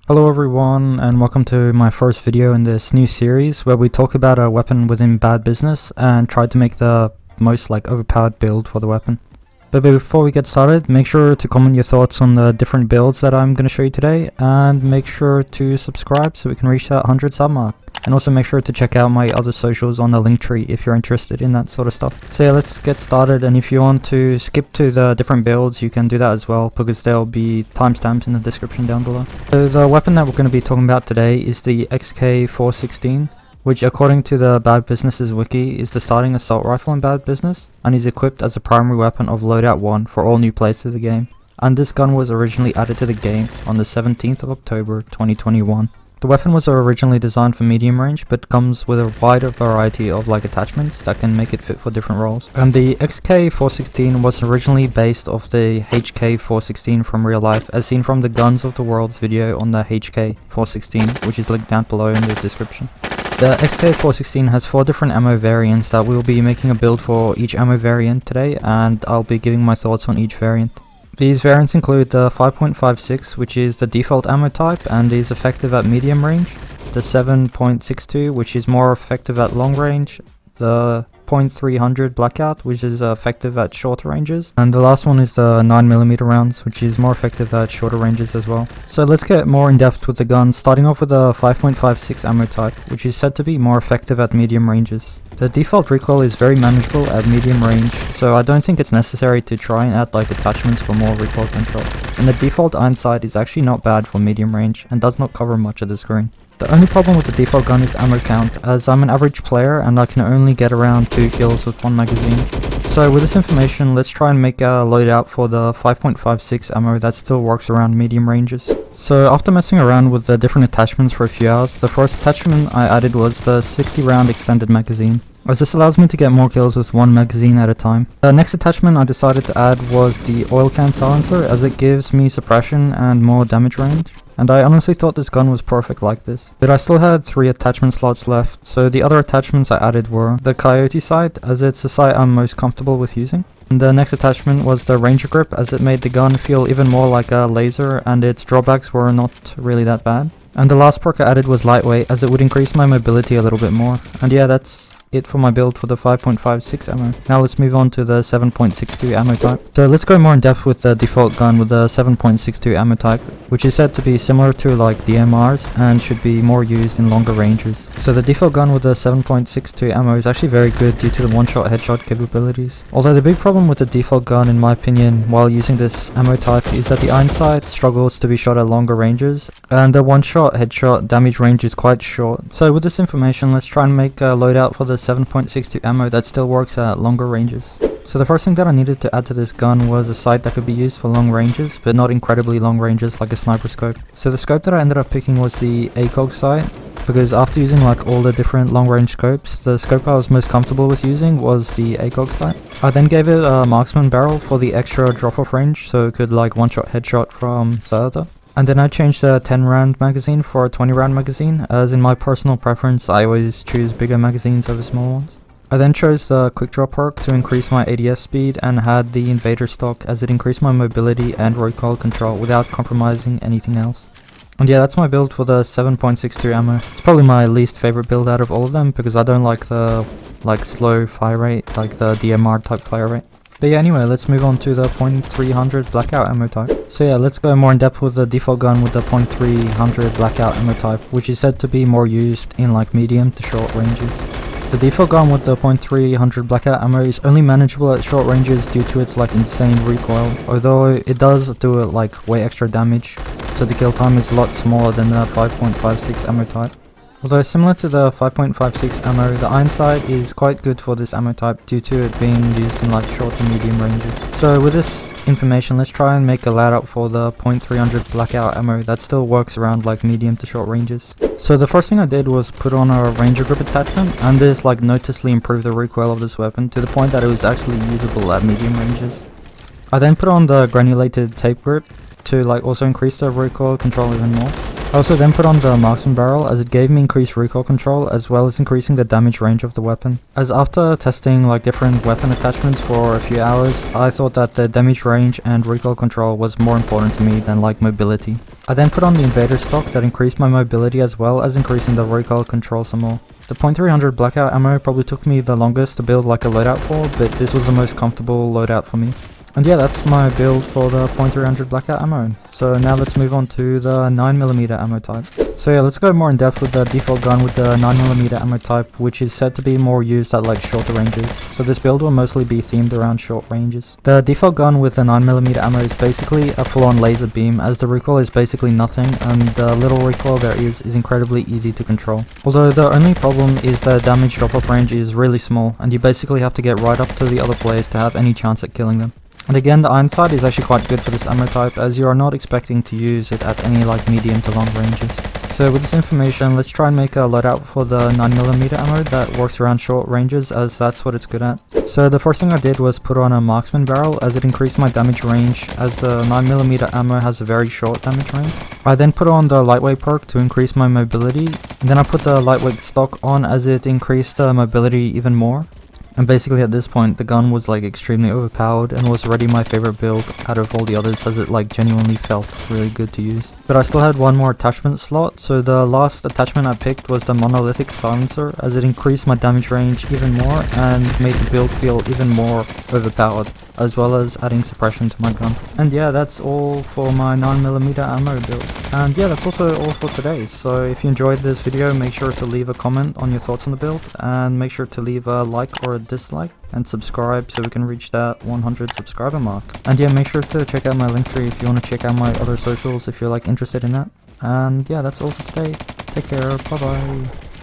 Hello everyone, and welcome to my first video in this new series where we talk about a weapon within Bad Business and try to make the most overpowered build for the weapon. But before we get started, make sure to comment your thoughts on the different builds that I'm going to show you today, and make sure to subscribe so we can reach that 100 sub mark. And also make sure to check out my other socials on the link tree if you're interested in that sort of stuff. So yeah, let's get started, and if you want to skip to the different builds, you can do that as well, because there'll be timestamps in the description down below. So the weapon that we're going to be talking about today is the XK416, which according to the Bad Business's wiki is the starting assault rifle in Bad Business, and is equipped as a primary weapon of Loadout 1 for all new players to the game. And this gun was originally added to the game on the 17th of October 2021. The weapon was originally designed for medium range, but comes with a wider variety of attachments that can make it fit for different roles. And the XK416 was originally based off the HK416 from real life, as seen from the Guns of the World's video on the HK416, which is linked down below in the description. The XK416 has 4 different ammo variants that we'll be making a build for each ammo variant today, and I'll be giving my thoughts on each variant. These variants include the 5.56, which is the default ammo type and is effective at medium range, the 7.62, which is more effective at long range, the .300 Blackout, which is effective at shorter ranges, and the last one is the 9mm rounds, which is more effective at shorter ranges as well. So let's get more in depth with the gun, starting off with the 5.56 ammo type, which is said to be more effective at medium ranges. The default recoil is very manageable at medium range, so I don't think it's necessary to try and add attachments for more recoil control. And the default iron sight is actually not bad for medium range and does not cover much of the screen. The only problem with the default gun is ammo count, as I'm an average player and I can only get around 2 kills with one magazine. So with this information, let's try and make a loadout for the 5.56 ammo that still works around medium ranges. So after messing around with the different attachments for a few hours, the first attachment I added was the 60 round extended magazine, as this allows me to get more kills with one magazine at a time. The next attachment I decided to add was the oil can silencer, as it gives me suppression and more damage range. And I honestly thought this gun was perfect like this. But I still had 3 attachment slots left, so the other attachments I added were the coyote sight, as it's the sight I'm most comfortable with using. And the next attachment was the ranger grip, as it made the gun feel even more like a laser and its drawbacks were not really that bad. And the last perk I added was lightweight, as it would increase my mobility a little bit more. And yeah, that's it for my build for the 5.56 ammo. Now let's move on to the 7.62 ammo type. So let's go more in depth with the default gun with the 7.62 ammo type, which is said to be similar to the MRs and should be more used in longer ranges. So the default gun with the 7.62 ammo is actually very good due to the one-shot headshot capabilities. Although the big problem with the default gun, in my opinion, while using this ammo type is that the iron sight struggles to be shot at longer ranges, and the one-shot headshot damage range is quite short. So with this information, let's try and make a loadout for the 7.62 ammo that still works at longer ranges. So the first thing that I needed to add to this gun was a sight that could be used for long ranges, but not incredibly long ranges like a sniper scope. So the scope that I ended up picking was the ACOG sight, because after using all the different long range scopes, the scope I was most comfortable with using was the ACOG sight. I then gave it a marksman barrel for the extra drop off range, so it could one-shot headshot from further. And then I changed the 10 round magazine for a 20 round magazine, as in my personal preference I always choose bigger magazines over small ones. I then chose the quick drop perk to increase my ADS speed and had the invader stock, as it increased my mobility and recoil control without compromising anything else. And yeah, that's my build for the 7.62 ammo. It's probably my least favorite build out of all of them, because I don't like the slow fire rate, like the DMR type fire rate. But yeah, anyway, let's move on to the .300 Blackout ammo type. So yeah, let's go more in depth with the default gun with the .300 Blackout ammo type, which is said to be more used in medium to short ranges. The default gun with the .300 Blackout ammo is only manageable at short ranges due to its insane recoil, although it does do way extra damage, so the kill time is a lot smaller than the 5.56 ammo type. Although similar to the 5.56 ammo, the iron sight is quite good for this ammo type due to it being used in short to medium ranges. So with this information, let's try and make a loadout for the .300 Blackout ammo that still works around medium to short ranges. So the first thing I did was put on a ranger grip attachment, and this noticeably improved the recoil of this weapon to the point that it was actually usable at medium ranges. I then put on the granulated tape grip to also increase the recoil control even more. I also then put on the marksman barrel as it gave me increased recoil control as well as increasing the damage range of the weapon. As after testing like different weapon attachments for a few hours, I thought that the damage range and recoil control was more important to me than like mobility. I then put on the invader stock that increased my mobility as well as increasing the recoil control some more. The .300 Blackout ammo probably took me the longest to build like a loadout for, but this was the most comfortable loadout for me. And yeah, that's my build for the .300 Blackout ammo. So now let's move on to the 9mm ammo type. So yeah, let's go more in depth with the default gun with the 9mm ammo type, which is said to be more used at like shorter ranges. So this build will mostly be themed around short ranges. The default gun with the 9mm ammo is basically a full-on laser beam, as the recoil is basically nothing and the little recoil there is incredibly easy to control. Although the only problem is the damage drop-off range is really small and you basically have to get right up to the other players to have any chance at killing them. And again, the iron sight is actually quite good for this ammo type, as you are not expecting to use it at any like medium to long ranges. So with this information, let's try and make a loadout for the 9mm ammo that works around short ranges, as that's what it's good at. So the first thing I did was put on a marksman barrel, as it increased my damage range, as the 9mm ammo has a very short damage range. I then put on the lightweight perk to increase my mobility, and then I put the lightweight stock on as it increased mobility even more. And basically at this point the gun was like extremely overpowered and was already my favorite build out of all the others, as it like genuinely felt really good to use. But I still had one more attachment slot, so the last attachment I picked was the monolithic silencer, as it increased my damage range even more and made the build feel even more overpowered, as well as adding suppression to my gun. And yeah, that's all for my 9mm ammo build. And yeah, that's also all for today. So if you enjoyed this video, make sure to leave a comment on your thoughts on the build, and make sure to leave a like or a dislike, and subscribe so we can reach that 100 subscriber mark. And yeah, make sure to check out my link tree if you want to check out my other socials if you're like interested in that. And yeah, that's all for today. Take care, bye bye.